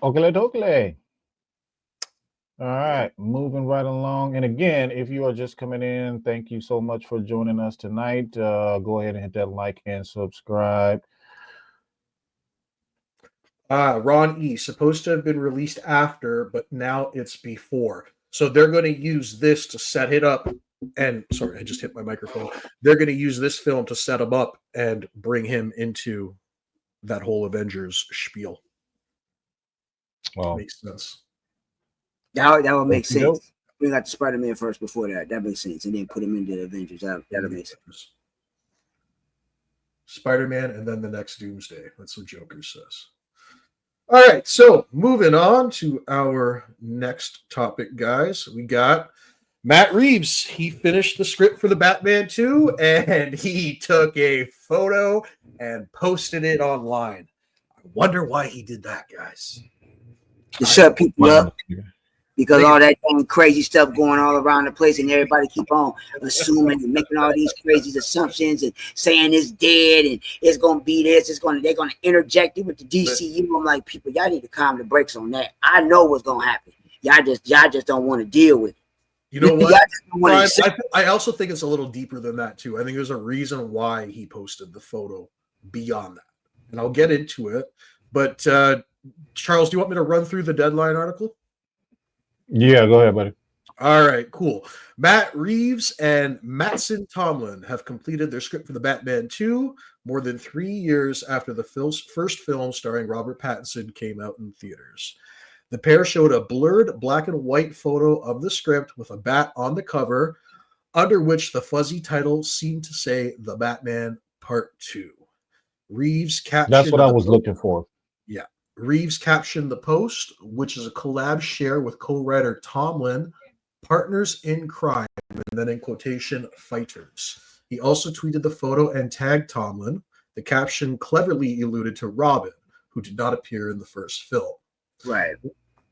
Okele dokele. All right, moving right along. And again, if you are just coming in, thank you so much for joining us tonight. Go ahead and hit that like and subscribe. Ron E. Supposed to have been released after, but now it's before. So they're going to use this to set it up. And sorry, I just hit my microphone. They're going to use this film to set him up and bring him into that whole Avengers spiel. Well, Makes sense. That would make Okey-doke. sense. We got the Spider-Man first before that. That makes sense. And then put him into the Avengers. That'll make sense. Spider-Man and then the next Doomsday. That's what Joker says. All right, so moving on to our next topic, guys. We got Matt Reeves. He finished the script for the Batman 2, and he took a photo and posted it online. I wonder why he did that, guys. To shut people up. Because all that crazy stuff going all around the place, and everybody keep on assuming and making all these crazy assumptions and saying it's dead and it's gonna be this, they're gonna interject it with the DCU. I'm like, people, y'all need to calm the brakes on that. I know what's gonna happen. Y'all just don't want to deal with it. You know what? I also think it's a little deeper than that too. I think there's a reason why he posted the photo beyond that, and I'll get into it. But Charles, do you want me to run through the Deadline article? Yeah, go ahead, buddy. All right, cool. Matt Reeves and Mattson Tomlin have completed their script for the Batman 2 more than 3 years after the first film starring Robert Pattinson came out in theaters. The pair showed a blurred black and white photo of the script with a bat on the cover, under which the fuzzy title seemed to say The Batman Part 2. Reeves captioned... That's what I was looking for. Yeah. Reeves captioned the post, which is a collab share with co-writer Tomlin, partners in crime, and then in quotation, fighters. He also tweeted the photo and tagged Tomlin. The caption cleverly alluded to Robin, who did not appear in the first film. Right.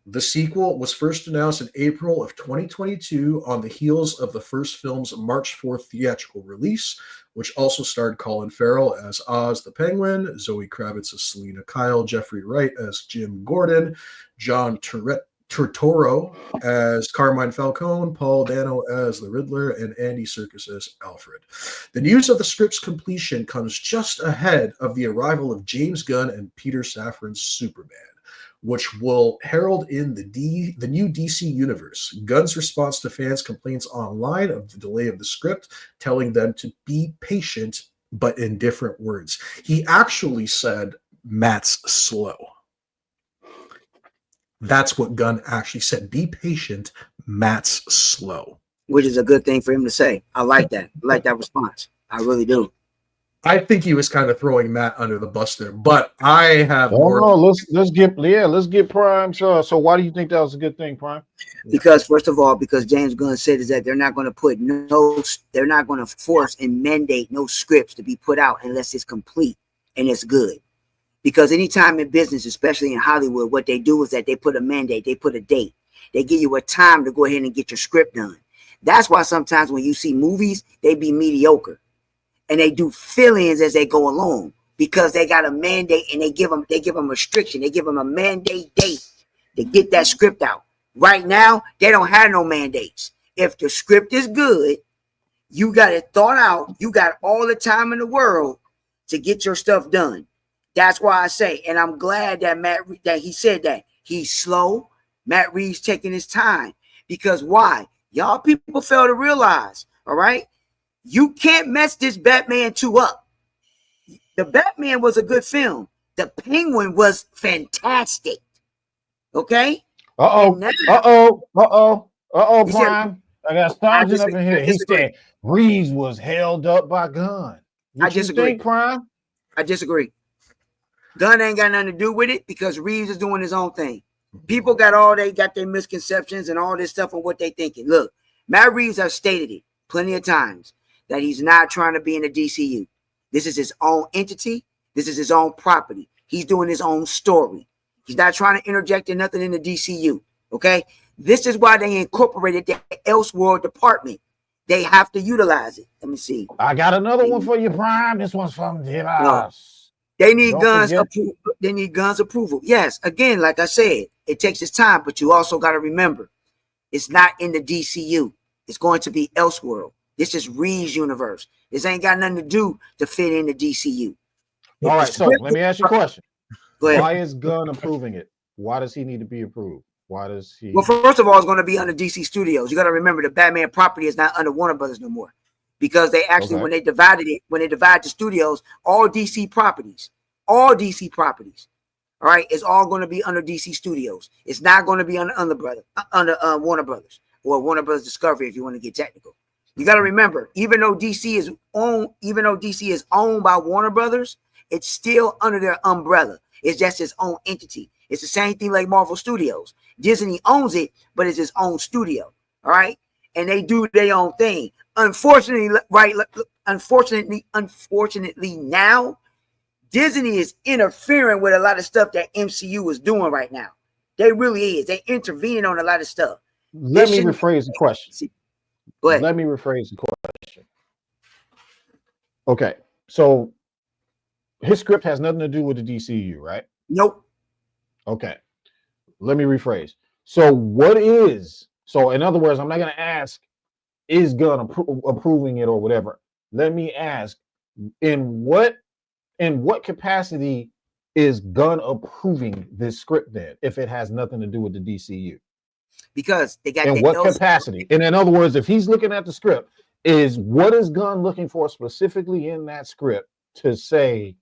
The sequel was first announced in April of 2022 on the heels of the first film's March 4th theatrical release, which also starred Colin Farrell as Oz the Penguin, Zoe Kravitz as Selena Kyle, Jeffrey Wright as Jim Gordon, John Turturro as Carmine Falcone, Paul Dano as the Riddler, and Andy Serkis as Alfred. The news of the script's completion comes just ahead of the arrival of James Gunn and Peter Safran's Superman, which will herald in the new DC universe. Gunn's response to fans' complaints online of the delay of the script, telling them to be patient, but in different words. He actually said, Matt's slow. That's what Gunn actually said. Be patient, Matt's slow. Which is a good thing for him to say. I like that. I like that response. I really do. I think he was kind of throwing Matt under the bus there, but I have more. No, let's get Prime. So why do you think that was a good thing, Prime? Because first of all, because James Gunn said is that they're not going to force and mandate no scripts to be put out unless it's complete and it's good. Because anytime in business, especially in Hollywood, what they do is that they put a mandate, they put a date, they give you a time to go ahead and get your script done. That's why sometimes when you see movies, they be mediocre. And they do fill-ins as they go along because they got a mandate and they give them restriction. They give them a mandate date to get that script out. Right now, they don't have no mandates. If the script is good, you got it thought out. You got all the time in the world to get your stuff done. That's why I say, and I'm glad that he said that he's slow. Matt Reeves taking his time because why? Y'all people fail to realize. All right. You can't mess this Batman 2 up. The Batman was a good film. The Penguin was fantastic. Okay? Prime. I got Sergeant up in here. He said Reeves was held up by Gunn. I disagree. Think, Prime? I disagree. Gunn ain't got nothing to do with it because Reeves is doing his own thing. People got their misconceptions and all this stuff on what they thinking. Look, Matt Reeves has stated it plenty of times that he's not trying to be in the DCU. This is his own entity. This is his own property. He's doing his own story. He's not trying to interject in nothing in the DCU. Okay? This is why they incorporated the Elseworld department. They have to utilize it. Let me see. I got another one for you, Prime. This one's from Divas. They need Don't guns forget. approval. They need guns approval. Yes, again, like I said, it takes its time, but you also got to remember, it's not in the DCU. It's going to be Elseworld. This is Reeves universe. This ain't got nothing to do to fit in the DCU. If All the right, so script- let me ask you a question. Go ahead. Why is Gunn approving it? Why does he need to be approved? Why does he? Well, first of all, it's going to be under DC Studios. You got to remember the Batman property is not under Warner Brothers no more, because they actually, Okay. when they divided the studios, all DC properties, all right, it's all going to be under DC Studios. It's not going to be under Warner Brothers or Warner Brothers Discovery, if you want to get technical. You got to remember, even though DC is owned by Warner Brothers, it's still under their umbrella. It's just its own entity. It's the same thing like Marvel Studios. Disney owns it, but it's its own studio. All right, and they do their own thing. Unfortunately, now Disney is interfering with a lot of stuff that MCU is doing right now. They really is. They intervening on a lot of stuff. Let me rephrase the question. Go ahead. Let me rephrase the question. Okay, so his script has nothing to do with the DCU, right? Nope. Okay, let me rephrase. So in other words, I'm not going to ask, is Gunn approving it or whatever. Let me ask, in what capacity is Gunn approving this script then, if it has nothing to do with the DCU? Because they got in what capacity? And in other words, if he's looking at the script, what is Gunn looking for specifically in that script to say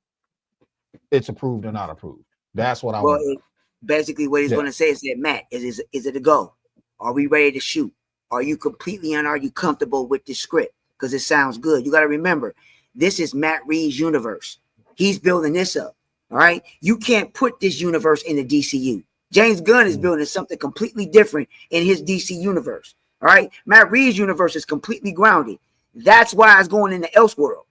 it's approved or not approved? That's what I want to know. Basically, what he's going to say is that, Matt, is it a go? Are we ready to shoot? Are you completely and are you comfortable with this script? Because it sounds good. You got to remember, this is Matt Reeves' universe. He's building this up. All right. You can't put this universe in the DCU. James Gunn is building something completely different in his DC universe. All right. Matt Reeves' universe is completely grounded. That's why it's going into Elseworld.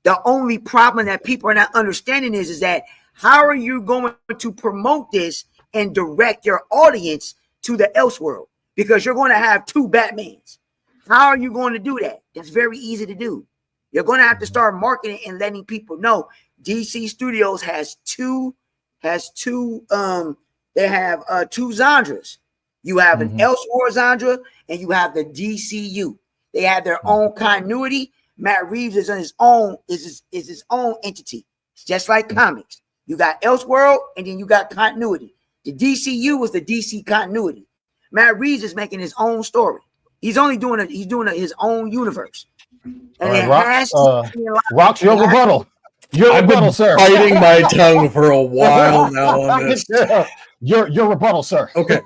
The only problem that people are not understanding is that how are you going to promote this and direct your audience to the Elseworld? Because you're going to have two Batmans. How are you going to do that? It's very easy to do. You're going to have to start marketing and letting people know DC Studios has two Zandras. You have an Elseworld Zandra and you have the DCU. They have their own continuity. Matt Reeves is on his own, is his own entity. It's just like comics. You got Elseworld and then you got continuity. The DCU is the DC continuity. Matt Reeves is making his own story. He's doing his own universe. And it has Rocks, your rebuttal. I've been biting my tongue for a while now on this. Your rebuttal, sir. Okay.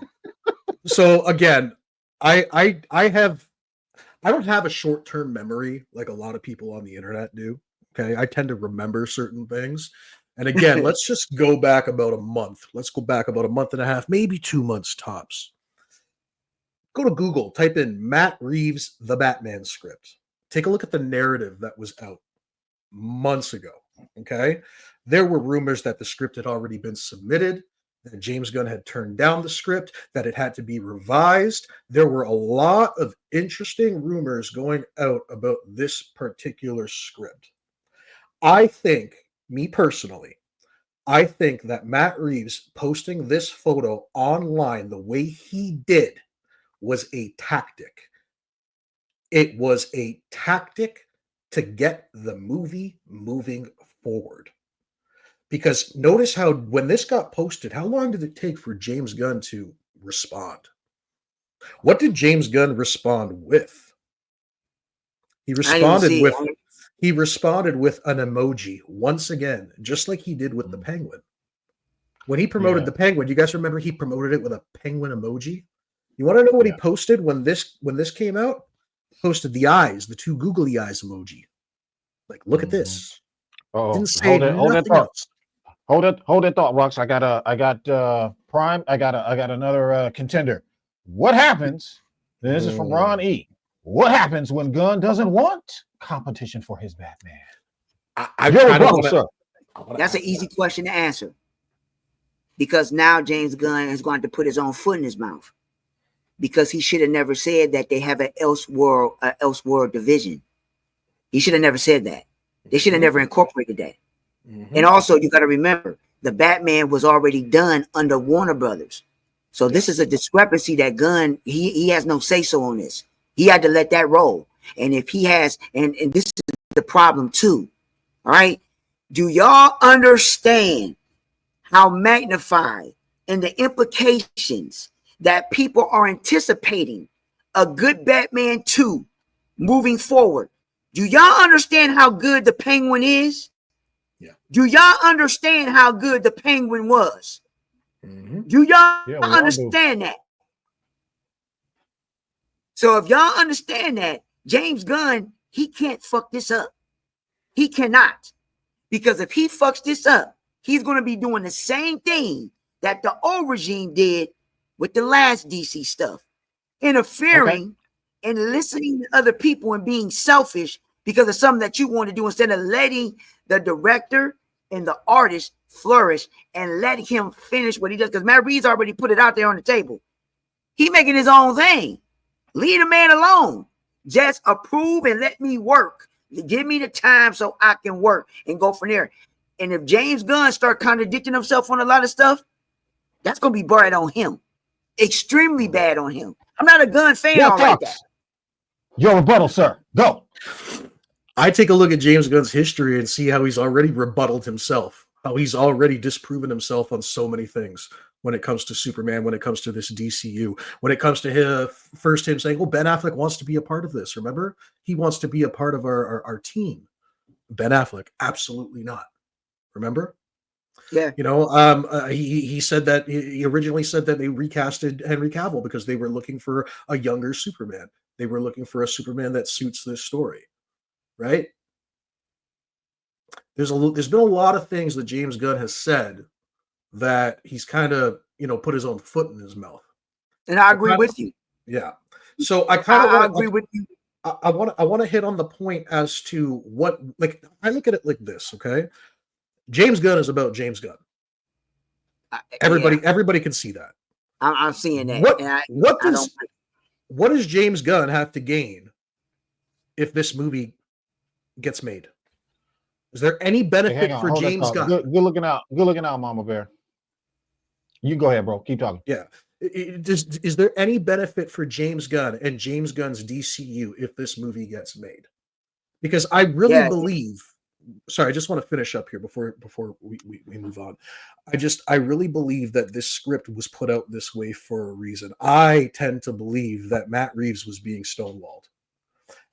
So again, I don't have a short-term memory like a lot of people on the internet do. Okay. I tend to remember certain things. And again, let's just go back about a month. Let's go back about a month and a half, maybe 2 months tops. Go to Google, type in Matt Reeves, the Batman script. Take a look at the narrative that was out months ago. Okay. There were rumors that the script had already been submitted, that James Gunn had turned down the script, that it had to be revised. There were a lot of interesting rumors going out about this particular script. I think, me personally, I think that Matt Reeves posting this photo online the way he did was a tactic. It was a tactic to get the movie moving forward. Because notice how when this got posted, how long did it take for James Gunn to respond? What did James Gunn respond with? He responded with an emoji once again, just like he did with the Penguin. When he promoted the Penguin, you guys remember he promoted it with a penguin emoji? You want to know what he posted when this came out? He posted the eyes, the two googly eyes emoji. Like, look at this. Didn't say nothing else. Hold that thought, Rocks. I got Prime. I got another contender. What happens? This is from Ron E. What happens when Gunn doesn't want competition for his Batman? That's an easy question to answer. Because now James Gunn is going to put his own foot in his mouth. Because he should have never said that they have an Elseworld division. He should have never said that. They should have never incorporated that. Mm-hmm. And also, you got to remember, the Batman was already done under Warner Brothers. So this is a discrepancy that Gunn, he has no say-so on this. He had to let that roll. And if he has, and this is the problem too, all right? Do y'all understand how magnified and the implications that people are anticipating a good Batman 2 moving forward? Do y'all understand how good the Penguin is? Yeah. Do y'all understand how good the Penguin was? Mm-hmm. Do y'all Yeah, we all do. understand that? So if y'all understand that, James Gunn, he can't fuck this up. He cannot. Because if he fucks this up, he's going to be doing the same thing that the old regime did with the last DC stuff. Interfering and listening to other people and being selfish because of something that you want to do instead of letting the director and the artist flourish and letting him finish what he does. Because Matt Reeves already put it out there on the table. He making his own thing. Leave the man alone. Just approve and let me work. Give me the time so I can work and go from there. And if James Gunn start contradicting himself on a lot of stuff, that's going to be bad on him. Extremely bad on him. I'm not a Gunn fan like that. Your rebuttal, sir. Go. I take a look at James Gunn's history and see how he's already rebutted himself, how he's already disproven himself on so many things when it comes to Superman, when it comes to this DCU, when it comes to him saying, oh, Ben Affleck wants to be a part of this. Remember? He wants to be a part of our team. Ben Affleck, absolutely not. Remember? Yeah. You know, he said that he originally said that they recasted Henry Cavill because they were looking for a younger Superman. They were looking for a Superman that suits this story, right? There's been a lot of things that James Gunn has said that he's kind of, put his own foot in his mouth. And I agree with you. Yeah. So I kind of agree with you. I want to hit on the point as to what, like, I look at it like this, okay? James Gunn is about James Gunn. Everybody can see that. I'm seeing that. What does James Gunn have to gain if this movie gets made? Is there any benefit for James Gunn? Good looking out. Good looking out, Mama Bear. You go ahead, bro. Keep talking. Yeah. Is there any benefit for James Gunn and James Gunn's DCU if this movie gets made? Because I really believe. Sorry, I just want to finish up here before we move on. I really believe that this script was put out this way for a reason. I tend to believe that Matt Reeves was being stonewalled.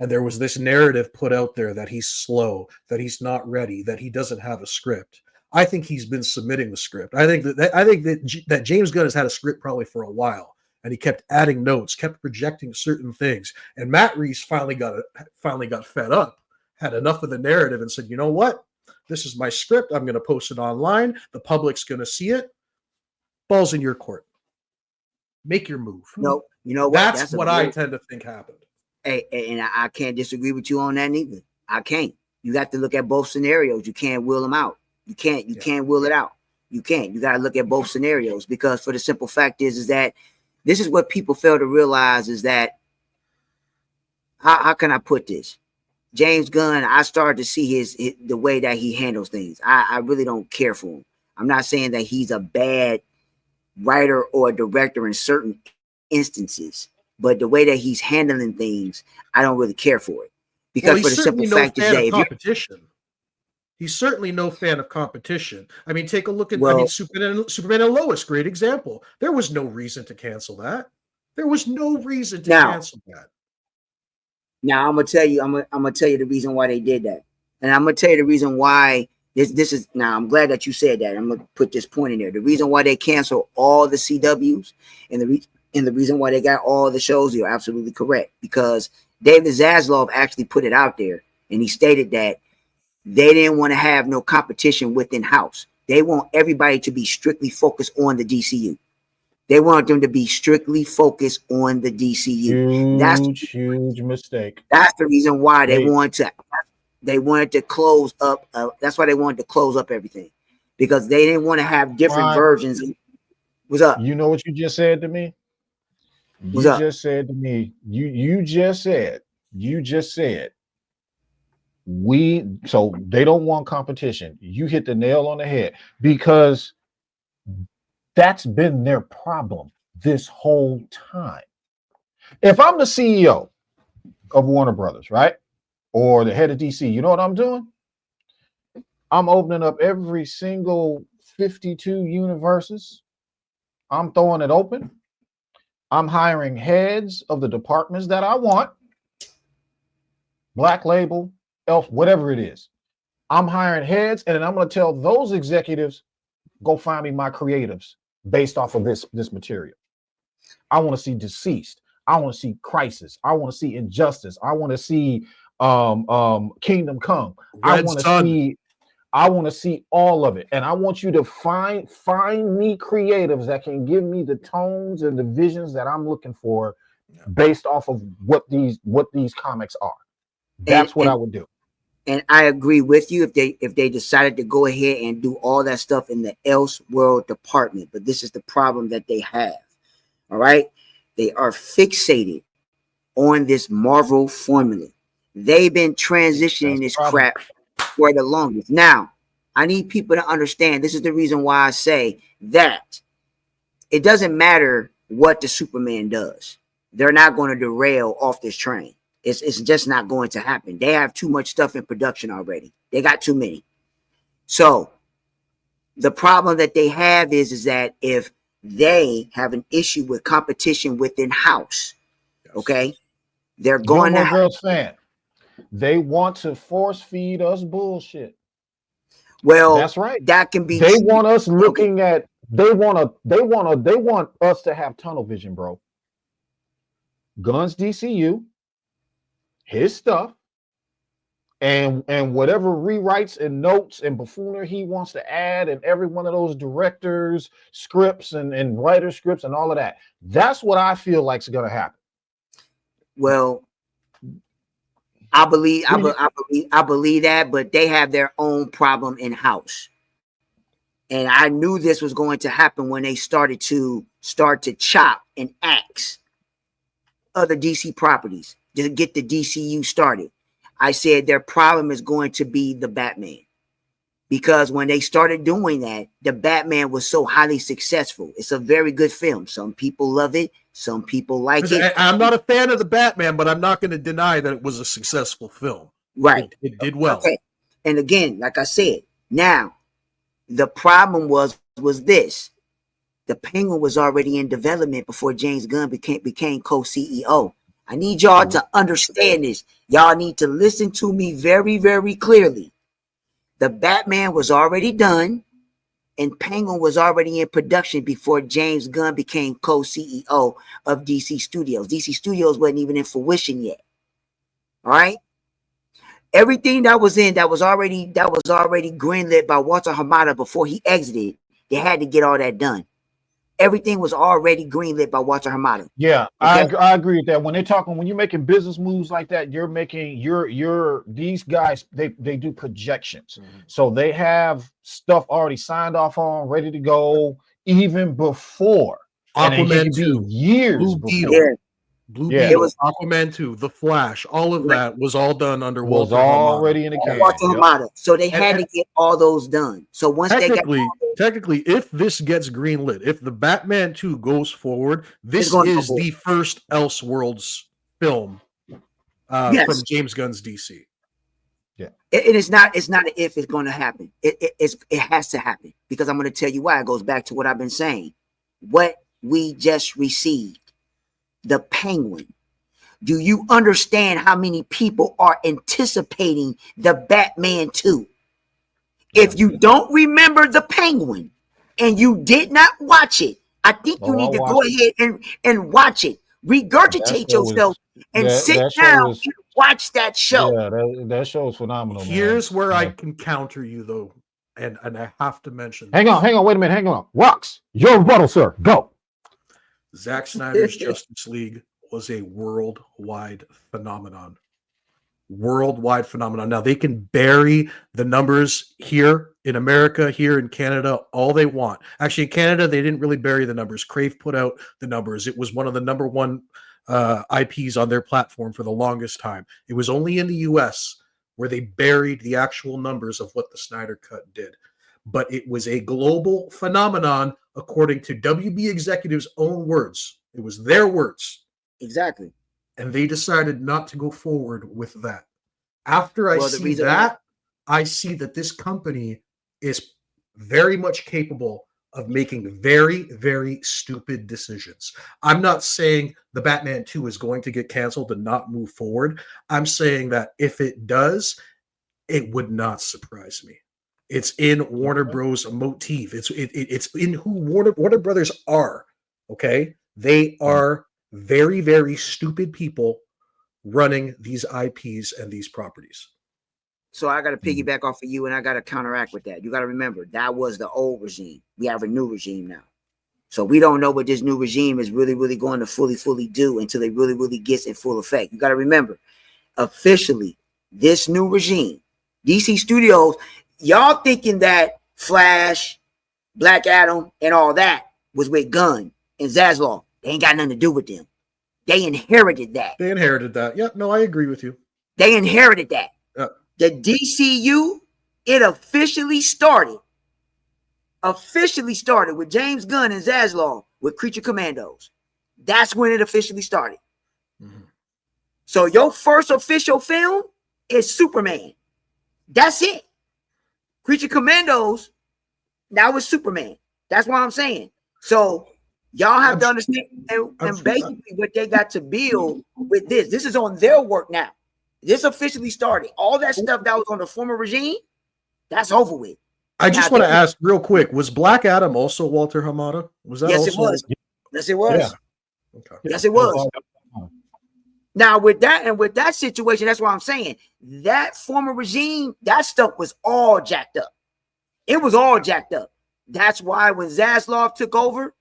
And there was this narrative put out there that he's slow, that he's not ready, that he doesn't have a script. I think he's been submitting the script. I think that James Gunn has had a script probably for a while, and he kept adding notes, kept projecting certain things. And Matt Reeves finally got fed up, had enough of the narrative, and said, "You know what? This is my script. I'm going to post it online. The public's going to see it. Ball's in your court. Make your move." No, you know what? That's what I tend to think happened. Hey, and I can't disagree with you on that neither. I can't. You got to look at both scenarios. You can't will them out. You can't will it out. You can't. You got to look at both scenarios, because for the simple fact is that this is what people fail to realize is that how can I put this? James Gunn, I started to see the way that he handles things. I really don't care for him. I'm not saying that he's a bad writer or director in certain instances, but the way that he's handling things, I don't really care for it. Because for the simple fact is that competition. He's certainly no fan of competition. I mean, take a look at Superman and Lois, great example. There was no reason to cancel that. There was no reason to cancel that. Now I'm gonna tell you the reason why they did that, and I'm gonna tell you the reason why this is. Now I'm glad that you said that. I'm gonna put this point in there. The reason why they canceled all the CWs and the reason why they got all the shows, you're absolutely correct, because David Zaslav actually put it out there, and he stated that they didn't want to have no competition within house. They want everybody to be strictly focused on the DCU. They want them to be strictly focused on the DCU. Huge mistake. That's the reason why they wanted to close up. That's why they wanted to close up everything, because they didn't want to have different versions. What's up? You know what you just said to me? You just said So they don't want competition. You hit the nail on the head, because that's been their problem this whole time. If I'm the CEO of Warner Brothers, right, or the head of DC, you know what I'm doing? I'm opening up every single 52 universes. I'm throwing it open. I'm hiring heads of the departments that I want. Black Label, Elf, whatever it is. I'm hiring heads, and then I'm going to tell those executives, go find me my creatives based off of this material. I want to see Deceased. I want to see Crisis. I want to see Injustice. I want to see Kingdom Come. I want to see all of it. And I want you to find me creatives that can give me the tones and the visions that I'm looking for based off of what these comics are. That's what I would do. And I agree with you if they decided to go ahead and do all that stuff in the Elseworld department. But this is the problem that they have. All right. They are fixated on this Marvel formula. They've been transitioning this crap for the longest. Now, I need people to understand, this is the reason why I say that it doesn't matter what the Superman does. They're not going to derail off this train. It's just not going to happen. They have too much stuff in production already. They got too many. So the problem that they have is that if they have an issue with competition within house, okay, they're going to Girls fan. They want to force feed us bullshit. Well, that's right. That can be. They want us looking at. They want us to have tunnel vision, bro. Guns DCU, his stuff, and whatever rewrites and notes and buffoonery he wants to add, and every one of those directors' scripts and writer scripts and all of that. That's what I feel like is going to happen. Well, I believe that, but they have their own problem in house. And I knew this was going to happen when they started to chop and axe other DC properties to get the DCU started. I said their problem is going to be the Batman, because when they started doing that, the Batman was so highly successful. It's a very good film. Some people love it. Some people like it. I'm not a fan of the Batman, but I'm not going to deny that it was a successful film. Right. It did well. Okay. And again, like I said, now the problem was this. The Penguin was already in development before James Gunn became co-CEO. I need y'all to understand this. Y'all need to listen to me very, very clearly. The Batman was already done, and Penguin was already in production before James Gunn became co-CEO of DC Studios. DC Studios wasn't even in fruition yet. All right? Everything that was already greenlit by Walter Hamada before he exited, they had to get all that done. Everything was already greenlit by Walter Hamada. Yeah, okay? I agree with that. When you're making business moves like that, you're making these guys, they do projections. Mm-hmm. So they have stuff already signed off on, ready to go, even before. Aquaman 2, years Blue before. Beetle. Blue Beetle, it was Aquaman 2, The Flash, all of that was all done under Walter already Hamada. in the can. Walter Hamada. So they had to get all those done. So once technically, if this gets greenlit, if the Batman 2 goes forward, this is the first Elseworlds film from James Gunn's DC. Yeah, it's not an if it's going to happen. It has to happen, because I'm going to tell you why. It goes back to what I've been saying. What we just received. The Penguin. Do you understand how many people are anticipating the Batman 2? If you don't remember the Penguin and you did not watch it, I think you need to go ahead and watch it. Regurgitate yourself and sit down and watch that show. Yeah, that show is phenomenal. Here's where I can counter you, though, and I have to mention. Hang on, wait a minute, hang on. Rocks, your rebuttal, sir. Go. Zack Snyder's Justice League was a worldwide phenomenon. Now, they can bury the numbers here in America, here in Canada, all they want. Actually, in Canada, they didn't really bury the numbers. Crave put out the numbers. It was one of the number one IPs on their platform for the longest time. It was only in the US where they buried the actual numbers of what the Snyder Cut did. But it was a global phenomenon, according to WB executives' own words. It was their words. Exactly. And they decided not to go forward with that. After I see that, I see that this company is very much capable of making very, very stupid decisions. I'm not saying the Batman 2 is going to get canceled and not move forward. I'm saying that if it does, it would not surprise me. It's in Warner Bros. Motif. It's in who Warner Brothers are. Okay, they are very, very stupid people running these IPs and these properties. So I got to piggyback off of you, and I got to counteract with that. You got to remember, that was the old regime. We have a new regime now. So we don't know what this new regime is really, really going to fully do until it really, really gets in full effect. You got to remember, officially, this new regime, DC Studios, y'all thinking that Flash, Black Adam, and all that was with Gunn and Zaslav. They ain't got nothing to do with them. They inherited that. They inherited that. Yeah, no, I agree with you. They inherited that. Yeah. The DCU, it officially started with James Gunn and Zaslav with Creature Commandos. That's when it officially started. Mm-hmm. So your first official film is Superman. That's it. Creature Commandos, now it's Superman. That's what I'm saying. So y'all have to understand, and basically what they got to build with this is on their work now. This officially started. All that stuff that was on the former regime, that's over with. I just want to ask real quick, was Black Adam also Walter Hamada? Was that yes, also? It was. Yes, it was. Yeah. Okay. Yes, it was. Now, with that situation, that's what I'm saying. That former regime, that stuff was all jacked up. It was all jacked up. That's why when Zaslav took over,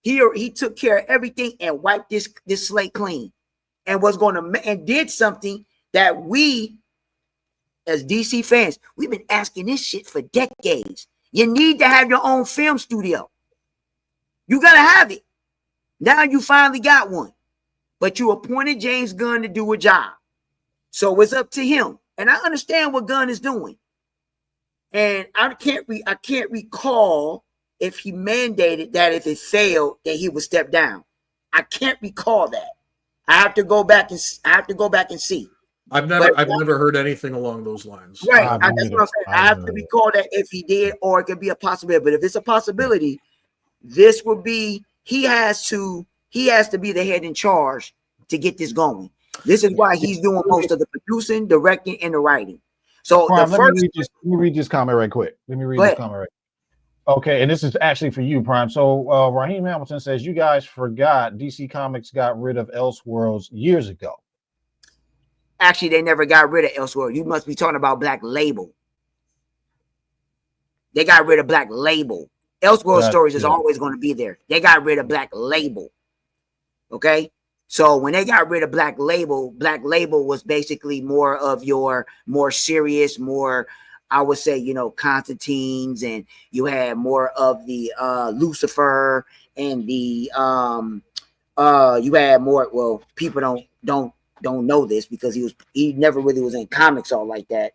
he took care of everything and wiped this slate clean, and was going to and did something that we, as DC fans, we've been asking this shit for decades. You need to have your own film studio. You got to have it. Now you finally got one. But you appointed James Gunn to do a job. So it's up to him. And I understand what Gunn is doing. And I can't recall if he mandated that if it failed, that he would step down. I can't recall that. I have to go back and see. I've never heard anything along those lines. Right. That's what I'm saying. I have to recall that if he did, or it could be a possibility. But if it's a possibility, this would be he has to be the head in charge to get this going. This is why he's doing most of the producing, directing, and the writing. So Prime, let me read this comment right quick. Okay, and this is actually for you, Prime. So Raheem Hamilton says, you guys forgot DC Comics got rid of Elseworlds years ago. Actually, they never got rid of Elseworlds. You must be talking about Black Label. They got rid of Black Label. Elseworlds Stories is always going to be there. They got rid of Black Label. Okay? So when they got rid of Black Label was basically more of your more serious, more, I would say, Constantine's, and you had more of the Lucifer and the you had more, well, people don't know this because he never really was in comics all like that.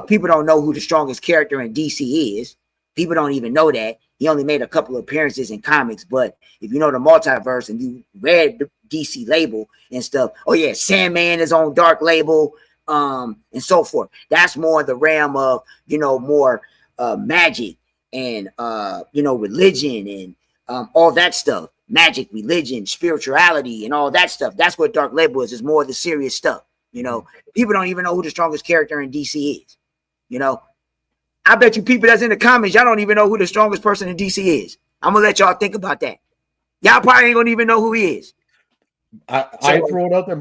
People don't know who the strongest character in DC is. People don't even know that. He only made a couple of appearances in comics, but if you know the multiverse and you read the DC label and stuff, oh yeah, Sandman is on Dark Label, and so forth. That's more the realm of, more magic and religion and all that stuff. Magic, religion, spirituality, and all that stuff. That's what Dark Label is. It's more of the serious stuff. People don't even know who the strongest character in DC is. I bet you people that's in the comments, y'all don't even know who the strongest person in DC is. I'm gonna let y'all think about that. Y'all probably ain't gonna even know who he is. I throw it out there.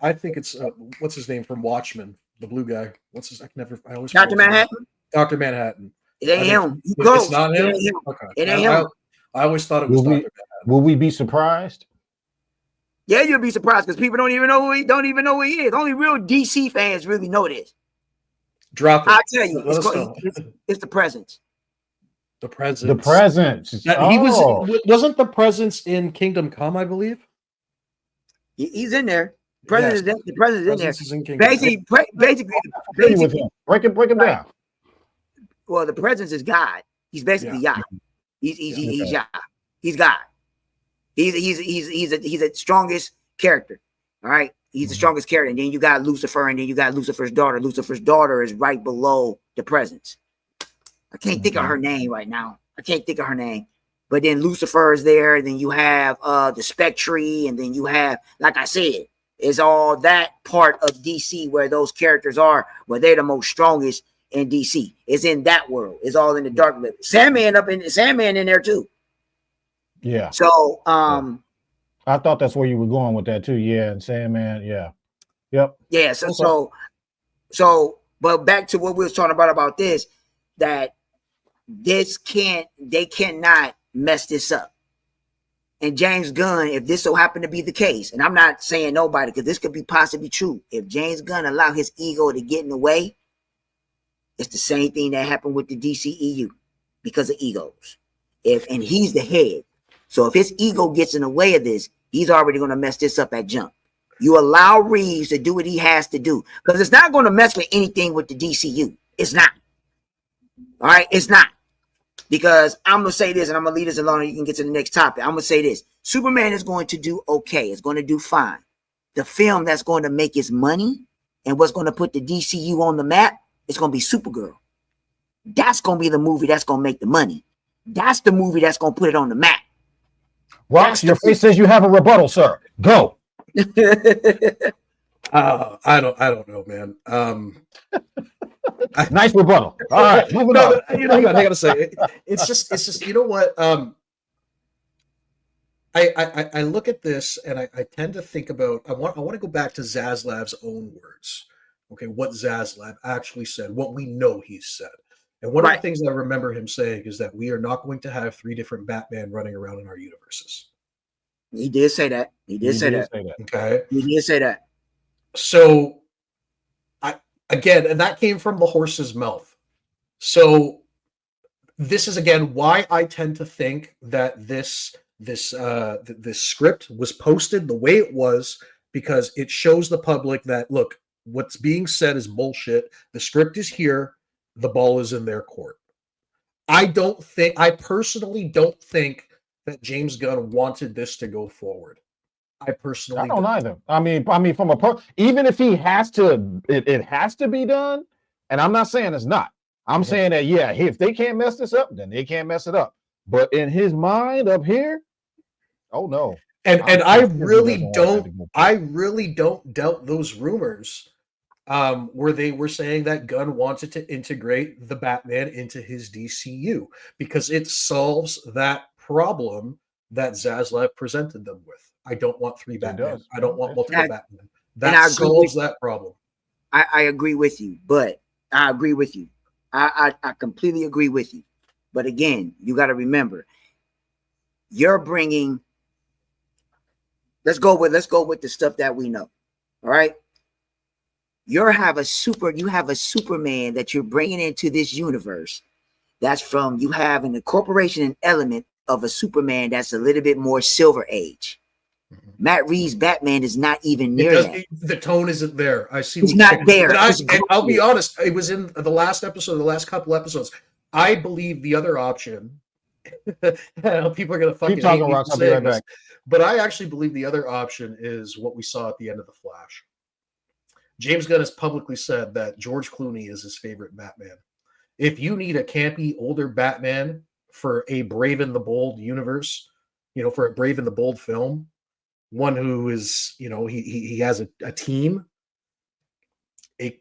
I think it's what's his name from Watchmen, the blue guy. What's his? I always Dr. Manhattan. Dr. Manhattan. It ain't him. It's not him. Okay. It ain't him. I always thought it was Dr. Manhattan. Will we be surprised? Yeah, you'll be surprised because people don't even know who he is. Only real DC fans really know this. Drop it. I'll tell you, it's the presence. The presence. The presence. He wasn't the presence in Kingdom Come, I believe. He's in there. The president's in there. Presence is in Kingdom. Basically, Agree with him. Break him down. well, the president is God. He's basically Yah. He's Yah. He's God. He's the strongest character. All right. He's the strongest character. And then you got Lucifer, and then you got Lucifer's daughter. Lucifer's daughter is right below the presence. I can't think of her name right now. But then Lucifer is there, and then you have the Spectre, and then you have, like I said, is all that part of DC where those characters are, where they're the most strongest in DC. It's in that world. It's all in the dark level. Sandman in there too. Yeah. So I thought that's where you were going with that too. Yeah, and Sandman. Yeah. Yep. Yeah. So but back to what we were talking about this, that they cannot mess this up. And James Gunn, if this so happened to be the case, and I'm not saying nobody, because this could be possibly true. If James Gunn allow his ego to get in the way, it's the same thing that happened with the DCEU because of egos. And he's the head. So if his ego gets in the way of this, he's already going to mess this up at jump. You allow Reeves to do what he has to do, because it's not going to mess with anything with the DCU. It's not. All right, it's not. Because I'm going to say this, and I'm going to leave this alone, and you can get to the next topic. I'm going to say this. Superman is going to do okay. It's going to do fine. The film that's going to make his money and what's going to put the DCU on the map, it's going to be Supergirl. That's going to be the movie that's going to make the money. That's the movie that's going to put it on the map. Rox, your face says you have a rebuttal, sir. Go. I don't know, man. Nice rebuttal. All right, moving on. I gotta say, it's just you know what? I look at this and I tend to think about, I want to go back to Zaslav's own words. Okay, what Zaslav actually said, what we know he said. And one of the things that I remember him saying is that we are not going to have 3 different Batman running around in our universes. He did say that. Okay. He did say that. So again, and that came from the horse's mouth. So this is again why I tend to think that this script was posted the way it was, because it shows the public that, look, what's being said is bullshit. The script is here. The ball is in their court. I personally don't think that James Gunn wanted this to go forward. I don't either. I mean, from even if he has to, it has to be done. And I'm not saying it's not. I'm saying that, if they can't mess this up, then they can't mess it up. But in his mind up here, oh no. And I really don't doubt those rumors where they were saying that Gunn wanted to integrate the Batman into his DCU because it solves that problem that Zaslav presented them with. I don't want 3 Batman. I don't want multiple Batman. That solves that problem. I agree with you, but I agree with you. I completely agree with you. But again, you got to remember, you're bringing. Let's go with the stuff that we know. All right. You have a Superman that you're bringing into this universe. That's from, you have an incorporation and element of a Superman that's a little bit more Silver Age. Matt Reeves' Batman is not even near that. The tone isn't there. I see. It's not there. And I'll be honest. It was in the last episode, the last couple episodes. I believe the other option. People are going to fucking keep talking, Rox. I'll be right back. But I actually believe the other option is what we saw at the end of The Flash. James Gunn has publicly said that George Clooney is his favorite Batman. If you need a campy, older Batman for a Brave and the Bold universe, for a Brave and the Bold film, one who is, he has a team.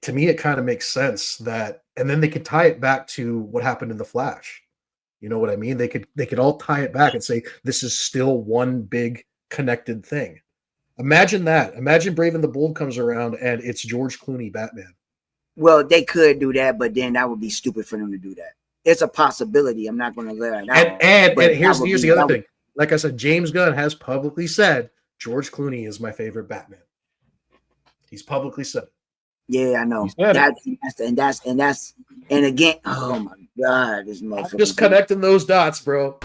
To me, it kind of makes sense that, and then they could tie it back to what happened in The Flash. You know what I mean? They could all tie it back and say this is still one big connected thing. Imagine that. Imagine Brave and the Bold comes around and it's George Clooney Batman. Well, they could do that, but then that would be stupid for them to do that. It's a possibility. I'm not going to let it out. And here's the other thing. Like I said, James Gunn has publicly said George Clooney is my favorite Batman. He's publicly said it. Yeah, I know. And again, oh my God, this motherfucker. I'm just connecting those dots, bro.